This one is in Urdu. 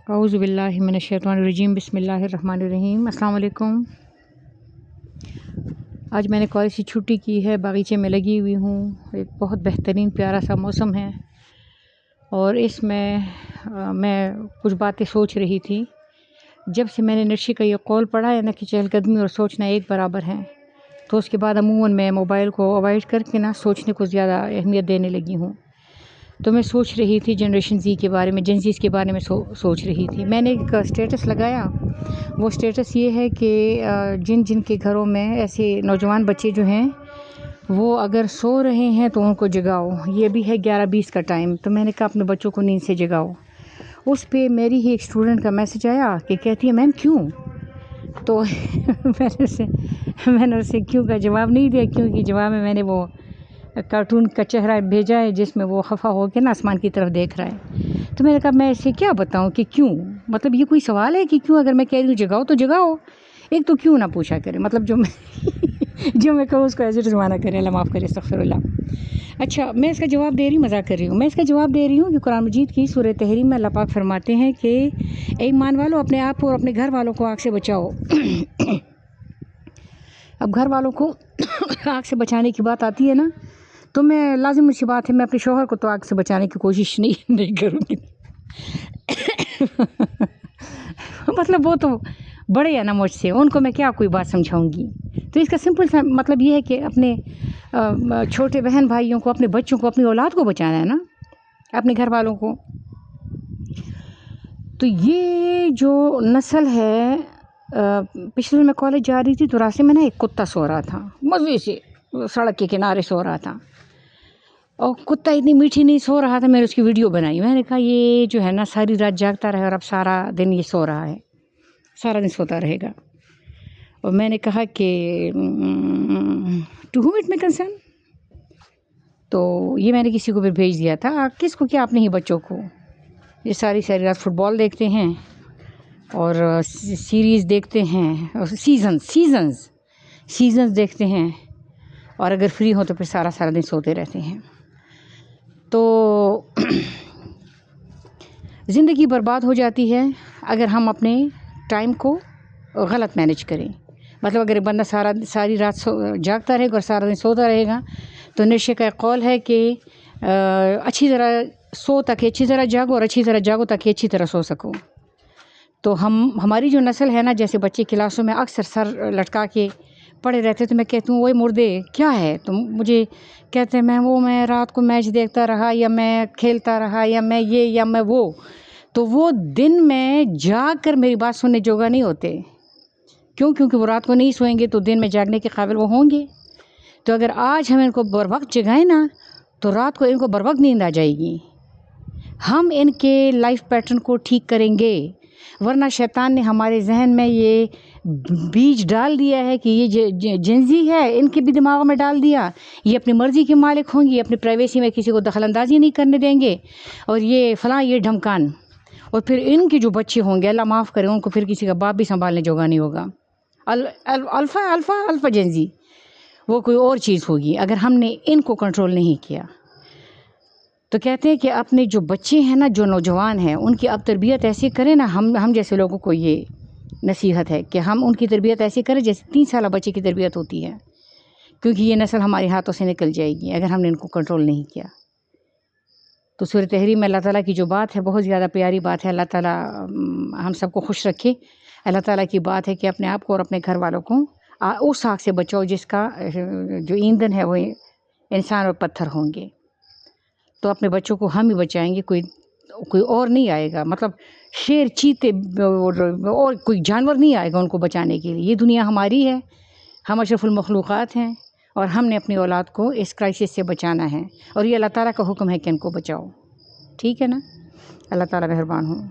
اعوذ باللہ من الشیطان الرجیم، بسم اللہ الرحمن الرحیم۔ السلام علیکم۔ آج میں نے کالج سے چھٹی کی ہے، باغیچے میں لگی ہوئی ہوں۔ ایک بہت بہترین پیارا سا موسم ہے اور اس میں کچھ باتیں سوچ رہی تھی۔ جب سے میں نے نرشی کا یہ قول پڑھا ہے نا کہ چہل قدمی اور سوچنا ایک برابر ہیں، تو اس کے بعد عموماً میں موبائل کو اوائڈ کر کے نا سوچنے کو زیادہ اہمیت دینے لگی ہوں۔ تو میں سوچ رہی تھی جنریشن زی کے بارے میں، جنزیز کے بارے میں سوچ رہی تھی۔ میں نے ایک اسٹیٹس لگایا، وہ اسٹیٹس یہ ہے کہ جن کے گھروں میں ایسے نوجوان بچے جو ہیں وہ اگر سو رہے ہیں تو ان کو جگاؤ۔ یہ بھی ہے 11:20 کا ٹائم، تو میں نے کہا اپنے بچوں کو نیند سے جگاؤ۔ اس پہ میری ہی ایک اسٹوڈنٹ کا میسج آیا کہ کہتی ہے میم کیوں؟ تو میں نے اسے کیوں کا جواب نہیں دیا، کیونکہ جواب میں نے وہ کارٹون کا چہرہ بھیجا ہے جس میں وہ خفا ہو کے نا آسمان کی طرف دیکھ رہا ہے۔ تو میں نے کہا میں اسے کیا بتاؤں کہ کیوں، مطلب یہ کوئی سوال ہے کہ کیوں؟ اگر میں کہہ رہی ہوں جگاؤ تو جگاؤ، ایک تو کیوں نہ پوچھا کرے، مطلب جو میں کہوں اس کو ایز اٹ از مانا کرے، اللہ معاف کرے، استغفر اللہ۔ اچھا، میں اس کا جواب دے رہی ہوں، مذاق کر رہی ہوں۔ میں اس کا جواب دے رہی ہوں کہ قرآن مجید کی سورہ تحریم میں اللہ پاک فرماتے ہیں کہ اے ایمان والو اپنے آپ کو اور اپنے گھر والوں کو آگ سے بچاؤ۔ اب گھر والوں کو آگ سے بچانے کی بات آتی ہے نا، تو میں لازم سی بات ہے میں اپنے شوہر کو تو آگ سے بچانے کی کوشش نہیں کروں گی۔ مطلب وہ تو بڑے ہیں نا مجھ سے، ان کو میں کیا کوئی بات سمجھاؤں گی؟ تو اس کا سمپل سا مطلب یہ ہے کہ اپنے چھوٹے بہن بھائیوں کو، اپنے بچوں کو، اپنی اولاد کو بچانا ہے نا، اپنے گھر والوں کو۔ تو یہ جو نسل ہے، پچھلے دن میں کالج جا رہی تھی تو راستے میں نا ایک کتا سو رہا تھا، مزے سے سڑک کے کنارے سو رہا تھا، اور کتا اتنی میٹھی نہیں سو رہا تھا، میں نے اس کی ویڈیو بنائی۔ میں نے کہا یہ جو ہے نا ساری رات جاگتا رہے اور اب سارا دن یہ سو رہا ہے، سارا دن سوتا رہے گا۔ اور میں نے کہا کہ ٹو ہوم اٹ میں کنسرن، تو یہ میں نے کسی کو پھر بھیج دیا تھا۔ کس کو کیا، اپنے ہی بچوں کو، یہ ساری رات فٹ بال دیکھتے ہیں اور سیریز دیکھتے ہیں اور سیزنز دیکھتے ہیں، اور اگر فری ہو تو پھر سارا دن سوتے رہتے ہیں۔ تو زندگی برباد ہو جاتی ہے اگر ہم اپنے ٹائم کو غلط مینیج کریں۔ مطلب اگر بندہ ساری رات جاگتا رہے گا اور سارا دن سوتا رہے گا، تو نشے کا قول ہے کہ اچھی طرح سو تاکہ اچھی طرح جاگو، اور اچھی طرح جاگو تاکہ اچھی طرح سو سکو۔ تو ہماری جو نسل ہے نا، جیسے بچے کلاسوں میں اکثر سر لٹکا کے پڑے رہتے، تو میں کہتی ہوں وہ مردے کیا ہے؟ تو مجھے کہتے ہیں میں رات کو میچ دیکھتا رہا، یا میں کھیلتا رہا، یا میں یہ یا میں وہ۔ تو وہ دن میں جاگ کر میری بات سننے جوگا نہیں ہوتے، کیونکہ وہ رات کو نہیں سوئیں گے تو دن میں جاگنے کے قابل وہ ہوں گے۔ تو اگر آج ہم ان کو بر وقت جگائیں نا، تو رات کو ان کو بر وقت نیند آ جائے گی۔ ہم ان کے لائف پیٹرن کو ٹھیک کریں گے، ورنہ شیطان نے ہمارے ذہن میں یہ بیج ڈال دیا ہے کہ یہ جنزی ہے، ان کے بھی دماغوں میں ڈال دیا، یہ اپنی مرضی کے مالک ہوں گے، اپنی پرائیویسی میں کسی کو دخل اندازی نہیں کرنے دیں گے، اور یہ فلاں یہ ڈھمکان۔ اور پھر ان کے جو بچے ہوں گے، اللہ معاف کرے، ان کو پھر کسی کا باپ بھی سنبھالنے جوگا نہیں ہوگا۔ الفا جنزی وہ کوئی اور چیز ہوگی اگر ہم نے ان کو کنٹرول نہیں کیا۔ تو کہتے ہیں کہ اپنے جو بچے ہیں نا، جو نوجوان ہیں، ان کی اب تربیت ایسی کریں نا، ہم جیسے لوگوں کو یہ نصیحت ہے کہ ہم ان کی تربیت ایسی کریں جیسے 3 سالہ بچے کی تربیت ہوتی ہے، کیونکہ یہ نسل ہمارے ہاتھوں سے نکل جائے گی اگر ہم نے ان کو کنٹرول نہیں کیا۔ تو سورہ تحریم میں اللہ تعالیٰ کی جو بات ہے بہت زیادہ پیاری بات ہے۔ اللہ تعالیٰ ہم سب کو خوش رکھے۔ اللہ تعالیٰ کی بات ہے کہ اپنے آپ کو اور اپنے گھر والوں کو اس آگ سے بچاؤ جس کا جو ایندھن ہے وہ انسان اور پتھر ہوں گے۔ تو اپنے بچوں کو ہم ہی بچائیں گے، کوئی اور نہیں آئے گا۔ مطلب شیر، چیتے اور کوئی جانور نہیں آئے گا ان کو بچانے کے لیے۔ یہ دنیا ہماری ہے، ہم اشرف المخلوقات ہیں، اور ہم نے اپنی اولاد کو اس کرائسس سے بچانا ہے، اور یہ اللہ تعالیٰ کا حکم ہے کہ ان کو بچاؤ۔ ٹھیک ہے نا؟ اللہ تعالیٰ مہربان ہوں۔